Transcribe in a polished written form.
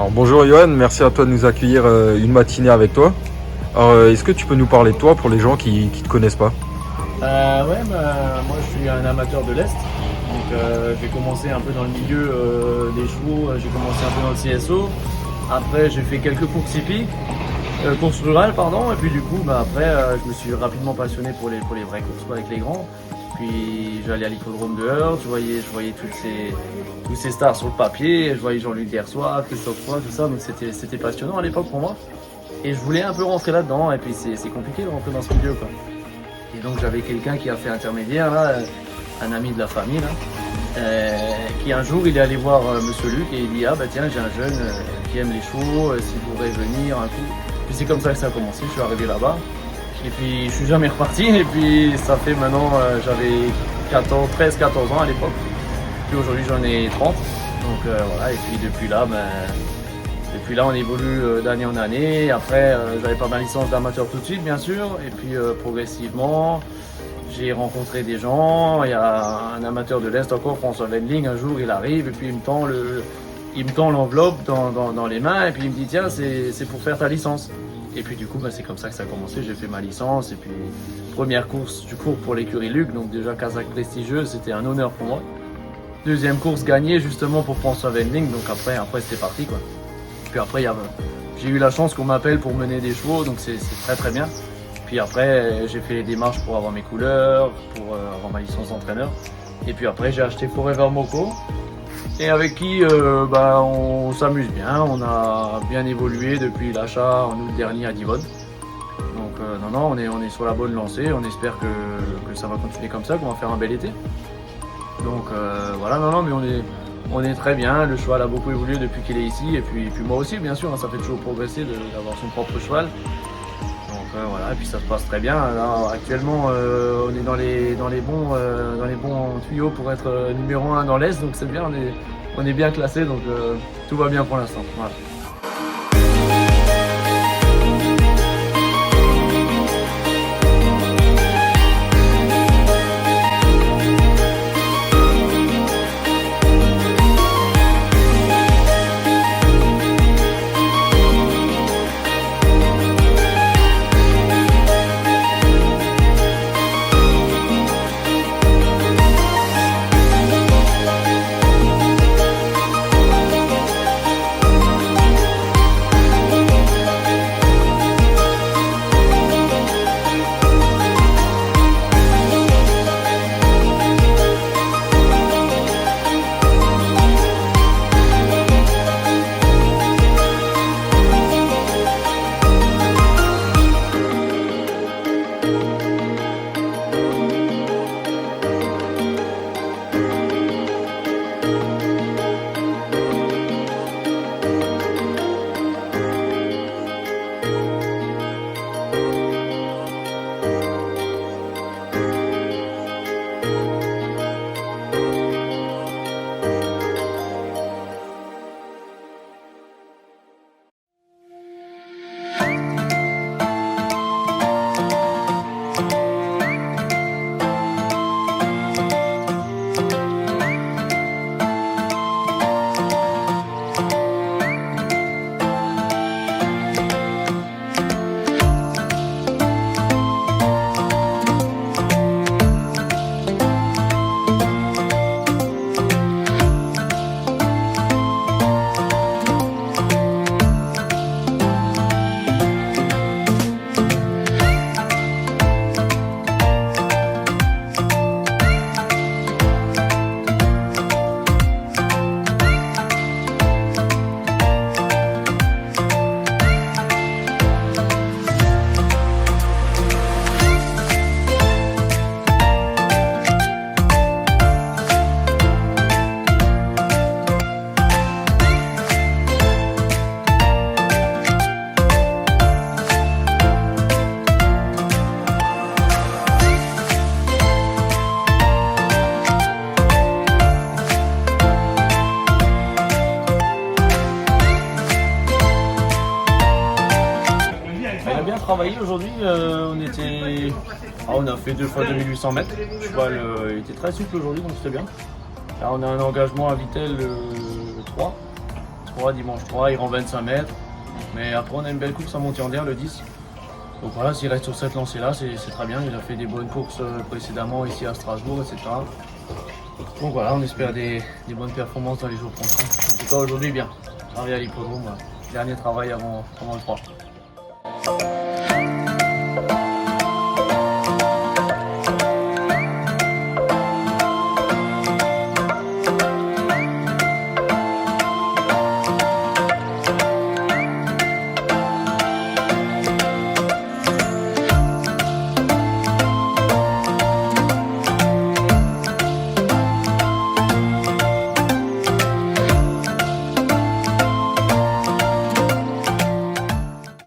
Alors, bonjour Johan, merci à toi de nous accueillir une matinée avec toi. Alors, est-ce que tu peux nous parler de toi pour les gens qui ne te connaissent pas? Moi je suis un amateur de l'Est. Donc j'ai commencé un peu dans le milieu des chevaux, j'ai commencé un peu dans le CSO. Après j'ai fait quelques courses hippiques, courses rurales pardon. Et puis du coup après je me suis rapidement passionné pour les vraies courses quoi, avec les grands. Puis j'allais à l'hippodrome de Heurt, je voyais tous ces stars sur le papier, je voyais Jean-Luc Dersois, Christophe Froid, tout ça, donc c'était passionnant à l'époque pour moi. Et je voulais un peu rentrer là-dedans, et puis c'est compliqué de rentrer dans ce milieu quoi. Et donc j'avais quelqu'un qui a fait intermédiaire, là, un ami de la famille, là, qui un jour il est allé voir Monsieur Luc et il dit ah bah tiens j'ai un jeune qui aime les chevaux, s'il voudrait venir un coup. Puis c'est comme ça que ça a commencé, je suis arrivé là-bas. Et puis je suis jamais reparti et puis ça fait maintenant, j'avais 13-14 ans à l'époque. Puis aujourd'hui j'en ai 30. Donc voilà, et puis depuis là on évolue d'année en année. Après, j'avais pas ma licence d'amateur tout de suite, bien sûr. Et puis, progressivement, j'ai rencontré des gens. Il y a un amateur de l'Est encore, François Wendling. Un jour, il arrive et puis il me tend l'enveloppe dans les mains. Et puis, il me dit, tiens, c'est pour faire ta licence. Et puis, du coup, c'est comme ça que ça a commencé. J'ai fait ma licence. Et puis, première course, je cours pour l'écurie Luc. Donc, déjà, Kazakh prestigieux, c'était un honneur pour moi. Deuxième course gagnée, justement, pour François Wendling. Donc, après c'était parti, quoi. Puis après, j'ai eu la chance qu'on m'appelle pour mener des chevaux, donc c'est très très bien. Puis après, j'ai fait les démarches pour avoir mes couleurs, pour avoir ma licence d'entraîneur. Et puis après, j'ai acheté Forever Moko, et avec qui on s'amuse bien. On a bien évolué depuis l'achat en août dernier à Divonne. Donc on est sur la bonne lancée. On espère que ça va continuer comme ça, qu'on va faire un bel été. Donc voilà, mais on est très bien, le cheval a beaucoup évolué depuis qu'il est ici, et puis moi aussi bien sûr, hein, ça fait toujours progresser d'avoir son propre cheval. Donc voilà, et puis ça se passe très bien. Là, actuellement, on est dans les bons tuyaux pour être numéro 1 dans l'Est, donc c'est bien, on est bien classé, donc tout va bien pour l'instant. Voilà. Travaillé aujourd'hui, on a fait 2 fois 2800 mètres. Le cheval il était très souple aujourd'hui, donc c'était bien. Là, on a un engagement à Vittel 3 3, dimanche 3, il rend 25 mètres. Mais après, on a une belle course à Montier-en-Der, le 10. Donc voilà, s'il reste sur cette lancée-là, c'est très bien. Il a fait des bonnes courses précédemment ici à Strasbourg, etc. Donc voilà, on espère des bonnes performances dans les jours prochains. En tout cas, aujourd'hui, bien. Arrivé à l'hippodrome, dernier travail avant le 3.